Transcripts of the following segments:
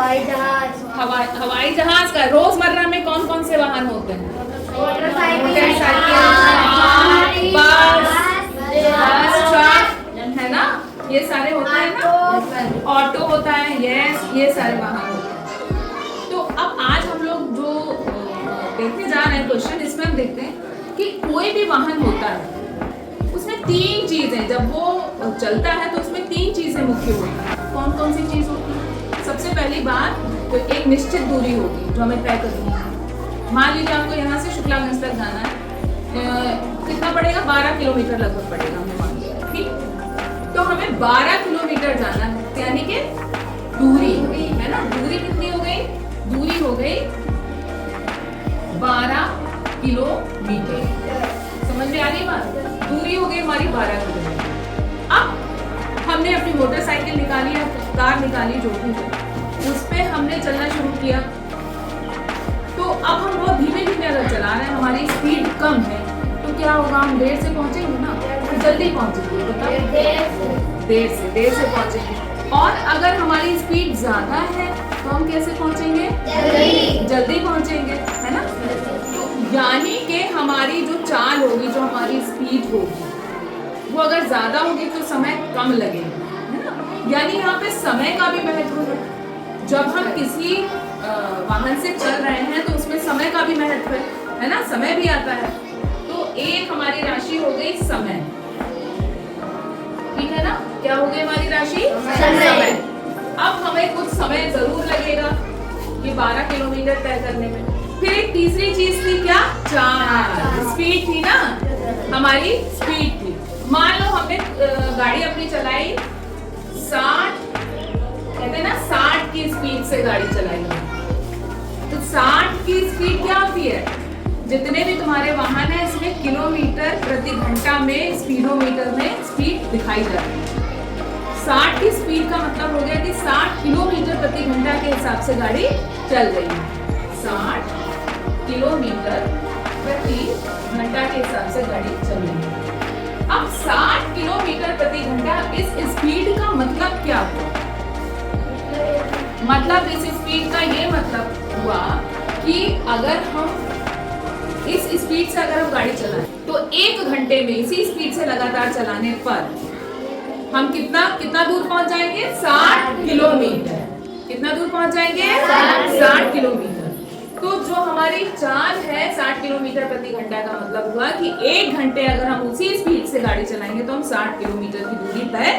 हवाई जहाज। हवाई जहाज का रोजमर्रा में कौन कौन से वाहन होते हैं? मोटरसाइकिल, बस, ट्रक, है ना, ये सारे होते हैं ना, ऑटो होता है, यस, ये सारे वाहन होते हैं। तो अब आज हम लोग जो देखने जा रहे हैं क्वेश्चन, इसमें हम देखते हैं कि कोई भी वाहन होता है उसमें तीन चीजें, जब वो चलता है तो उसमें तीन चीजें मुख्य होती हैं। कौन कौन सी चीज होती है? सबसे पहली बात तो एक निश्चित दूरी होगी जो हमें तय करनी है। मान लीजिए आपको यहाँ से शुक्लागंज तक जाना है, कितना पड़ेगा? 12 किलोमीटर लगभग पड़ेगा, हमें मान लिया, ठीक। तो हमें 12 किलोमीटर जाना है, यानी कि दूरी है ना। दूरी कितनी हो गई? दूरी हो गई 12 किलोमीटर। समझ में आ गई बात? दूरी हो गई हमारी 12 किलोमीटर। अब हमने अपनी मोटरसाइकिल निकाली या कार निकाली, जो भी है, उस पे हमने चलना शुरू किया। तो अब हम बहुत धीमे धीमे अगर चला रहे हैं, हमारी स्पीड कम है, तो क्या होगा? हम देर से पहुंचेंगे ना, जल्दी पहुंचेंगे, बताओ, देर से पहुंचेंगे। और अगर हमारी स्पीड ज्यादा है तो हम कैसे पहुंचेंगे? जल्दी पहुंचेंगे, है ना। तो यानी कि हमारी जो चाल होगी, जो हमारी स्पीड होगी, वो अगर ज्यादा होगी तो समय कम लगेगा, है ना। यानी यहाँ पे समय का भी महत्व है। जब हम किसी वाहन से चल रहे हैं तो उसमें समय का भी महत्व है ना, समय भी आता है। तो एक हमारी राशि हो गई समय, ठीक है ना। क्या हो गई हमारी राशि? समय। अब हमें कुछ समय जरूर लगेगा ये 12 किलोमीटर तय करने में। फिर एक तीसरी चीज थी, क्या? चाल, स्पीड थी ना, हमारी स्पीड थी। मान लो हमने गाड़ी अपनी चलाई 60, कहते हैं ना 60 की स्पीड से गाड़ी चलाई, तो 60 की स्पीड क्या होती है? जितने भी तुम्हारे वाहन है इसमें किलोमीटर प्रति घंटा में स्पीडोमीटर में स्पीड दिखाई जाती है। 60 की स्पीड का मतलब हो गया कि 60 किलोमीटर प्रति घंटा के हिसाब से गाड़ी चल रही है। 60 किलोमीटर प्रति घंटा के हिसाब से गाड़ी चल रही है। अब 60 किलोमीटर प्रति घंटा, इस स्पीड का मतलब क्या हुआ? मतलब इस स्पीड का ये मतलब हुआ कि अगर हम इस स्पीड से अगर हम गाड़ी चलाएं तो 1 घंटे में इसी स्पीड से लगातार चलाने पर हम कितना दूर पहुंच जाएंगे? 60 किलोमीटर। कितना दूर पहुंच जाएंगे? 60 किलोमीटर। तो जो हमारी चाल है 60 किलोमीटर प्रति घंटा का मतलब हुआ कि 1 घंटे अगर हम उसी स्पीड से गाड़ी चलाएंगे तो हम 60 किलोमीटर की दूरी तय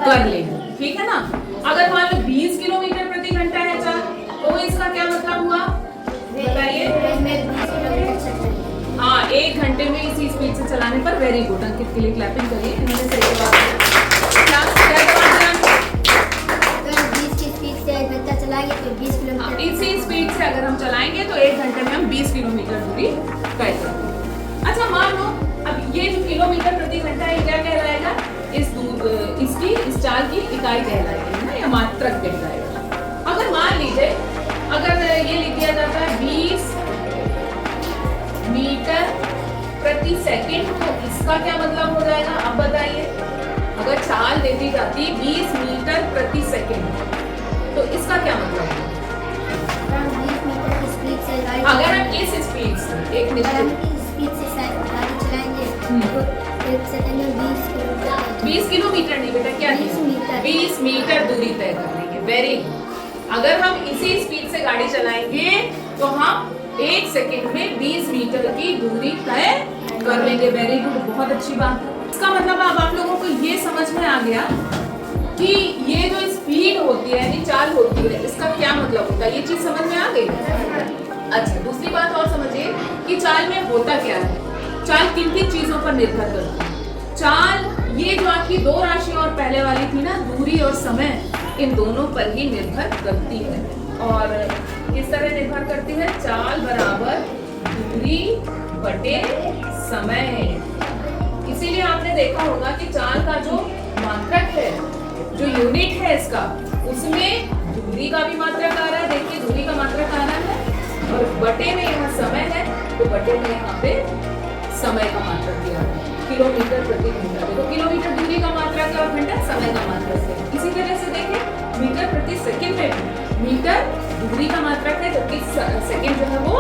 कर लेंगे, ठीक है ना। अगर मान लो 20 किलोमीटर प्रति घंटा है चाल, तो इसका क्या मतलब हुआ? बताइए। हाँ, 1 घंटे में इसी स्पीड से चलाने पर। वेरी गुड, अंकित के लिए क्लैपिंग करिए, इन्होंने सही जवाब इसी स्पीड से अगर हम चलाएंगे तो 1 घंटे में हम 20 किलोमीटर दूरी तय करेंगे। अच्छा, मान लो अब ये जो किलोमीटर प्रति घंटा है क्या कहलाएगा? इस चाल की इकाई कहलाएगी ना, या मात्रक कहलाएगा। अगर मान लीजिए अगर ये लिख दिया जाता है 20 मीटर प्रति सेकंड, तो इसका क्या मतलब हो जाएगा? अब बताइए। अगर चाल दे दी जाती 20 मीटर प्रति सेकंड, तो इसका क्या मतलब है? अगर हम इस स्पीड से एक निश्चित स्पीड से गाड़ी चलाएंगे तो 1 सेकंड में 20 किलोमीटर। 20 किलोमीटर नहीं बेटा, क्या? 20 मीटर दूरी तय कर लेंगे। Very good. अगर हम इसी स्पीड से गाड़ी चलाएंगे तो हम 1 सेकंड में 20 मीटर की दूरी तय कर लेंगे। वेरी गुड, बहुत अच्छी बात है। इसका मतलब अब आप लोगों को ये समझ में आ गया कि ये जो स्पीड होती है यानी चाल होती है, इसका क्या मतलब होता है। ये चीज समझ में आ गई? अच्छा, दूसरी बात और समझिए कि चाल में होता क्या है। चाल किन किन चीजों पर निर्भर करती है? चाल ये जो आपकी 2 राशि और पहले वाली थी ना, दूरी और समय, इन दोनों पर ही निर्भर करती है। और किस तरह निर्भर करती है? चाल बराबर दूरी बटे समय। इसीलिए आपने देखा होगा कि चाल का जो मात्रक है, जो यूनिट है इसका, उसमें दूरी का भी मात्रक आ रहा है। देखिए, दूरी का मात्रक आ रहा है और बटे में यहाँ समय है, तो बटे में यहाँ पे समय का मात्रक दिया है, किलोमीटर प्रति घंटा। देखो, किलोमीटर दूरी का मात्रक है और घंटा समय का मात्रक है। इसी तरह से देखिए मीटर प्रति सेकंड में भी मीटर दूरी का मात्रक है, जबकि सेकंड जो है वो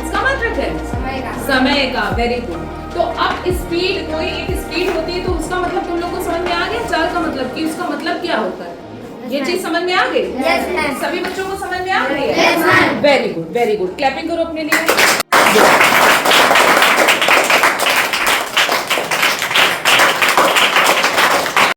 इसका मात्रक है समय का। समय का। Very good. तो अब स्पीड, कोई एक स्पीड होती है तो उसका मतलब तुम लोग को समझ में आ गया, चाल का मतलब कि उसका मतलब क्या होता है, ये चीज समझ में आ गई? Yes, ma'am. सभी बच्चों को समझ में आ गई है? Yes, ma'am. Very good, very good. Clapping करो अपने लिए।